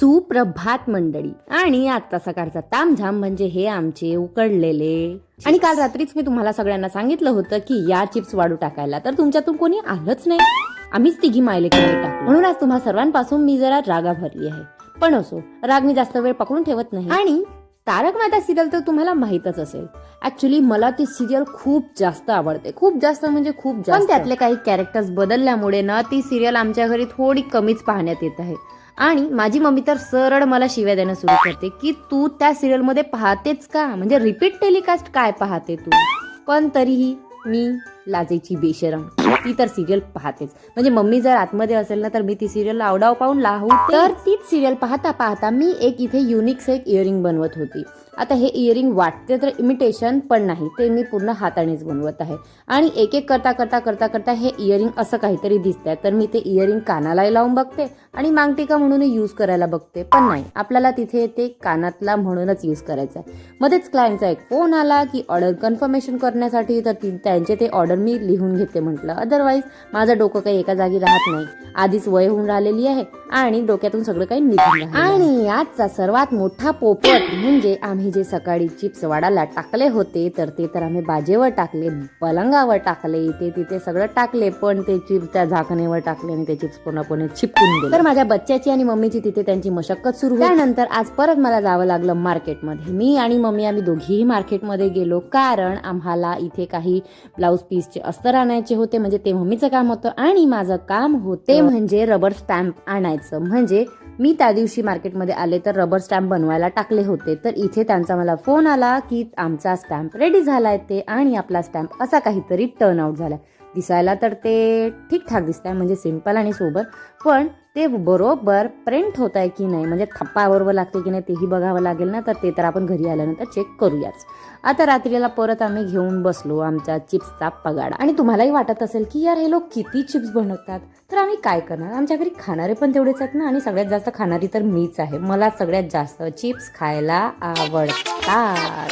सुप्रभात मंडळी. आणि आजचा सकाळचा तामझाम म्हणजे हे आमचे उकडलेले. आणि काल रात्रीच मी तुम्हाला सगळ्यांना सांगितलं होतं की या चिप्स वाढू टाकायला, तर तुमच्यातून कोणी आलंच नाही. आम्हीच तिघी मायले टाकलो. म्हणून आज तुम्हा सर्वांपासून मी जरा रागा भरली आहे. पण असो, राग मी जास्त वेळ पकडून ठेवत नाही. आणि तारक मेहता सिरियल तर तुम्हाला माहितच असेल. ऍक्च्युली मला ती सिरियल खूप जास्त आवडते, खूप जास्त म्हणजे खूप जास्त. पण त्यातले काही कॅरेक्टर्स बदलल्यामुळे ना ती सिरियल आमच्या घरी थोडी कमीच पाहण्यात येत आहे. आणि माझी मम्मी तर सरळ मला शिव्या देणं सुरू करते की तू त्या सिरियल मध्ये पाहतेच का, म्हणजे रिपीट टेलिकास्ट काय पाहते तू. पण तरीही मी लाजेची बेशरम ती तर सिरियल पाहतेच. म्हणजे मम्मी जर आतमध्ये असेल ना तर मी ती सिरियल आवडाव पाहून लावू. तर तीच सिरियल पाहता पाहता मी एक युनिक एक इयरिंग बनवत होती. आता हे इयरिंग वाटते तर इमिटेशन पण नाही, ते मी पूर्ण हातानेच बनवत आहे. आणि एक एक करता करता करता करता हे इयरिंग असं काहीतरी दिसतंय. तर मी ते इयरिंग कानालाही लावून बघते आणि मांगटिका म्हणून यूज करायला बघते. पण नाही, आपल्याला तिथे ते कानातला म्हणूनच यूज करायचं आहे. मध्येच क्लायंटचा एक फोन आला की ऑर्डर कन्फर्मेशन करण्यासाठी, तर त्यांचे ते ऑर्डर मी लिहून घेते म्हटलं. अदरवाईज माझं डोकं काही एका जागी राहत नाही. आधीच वय होऊन राहिलेली आहे आणि डोक्यातून सगळं काही निघून राहिलं. आणि आजचा सर्वात मोठा पोपट म्हणजे आम्ही जे सकाळी चिप्स वाढायला टाकले होते, तर ते तर आम्ही बाजेवर टाकले, पलंगावर टाकले, इथे तिथे सगळं टाकले. पण ते चिप्स त्या झाकणीवर टाकले आणि ते चिप्स पूर्णपणे चिपकून गेले. तर माझ्या बच्च्याची आणि मम्मीची तिथे त्यांची मशक्कत सुरू. त्यानंतर आज परत मला जावं लागलं मार्केटमध्ये. मी आणि मम्मी आम्ही दोघीही मार्केटमध्ये गेलो, कारण आम्हाला इथे काही ब्लाऊज पीसचे अस्तर आणायचे होते. म्हणजे ते मम्मीचं काम होतं आणि माझं काम होते म्हणजे रबर स्टॅम्प आणायचं. म्हणजे मी त्या दिवशी मार्केटमध्ये आले तर रबर स्टॅम्प बनवायला टाकले होते. तर इथे त्यांचा मला फोन आला की आमचा स्टॅम्प रेडी झालाय ते, आणि आपला स्टॅम्प असा काहीतरी टर्न आउट झालाय. दिसायला तर ते ठीकठाक दिसत आहे, म्हणजे सिंपल आणि सोबर. पण ते बरोबर प्रिंट होत आहे की नाही, म्हणजे थप्पा बरोबर लागते की नाही तेही बघावं लागेल ना. तर ते तर आपण घरी आल्यानंतर चेक करूयाच. आता रात्रीला परत आम्ही घेऊन बसलो आमच्या चिप्सचा पगाडा. आणि तुम्हालाही वाटत असेल की यार हे लोक किती चिप्स बनवतात, तर आम्ही काय करणार. आमच्या घरी खाणारे पण तेवढेच आहेत ना, आणि सगळ्यात जास्त खाणारी तर मीच आहे. मला सगळ्यात जास्त चिप्स खायला आवडतात.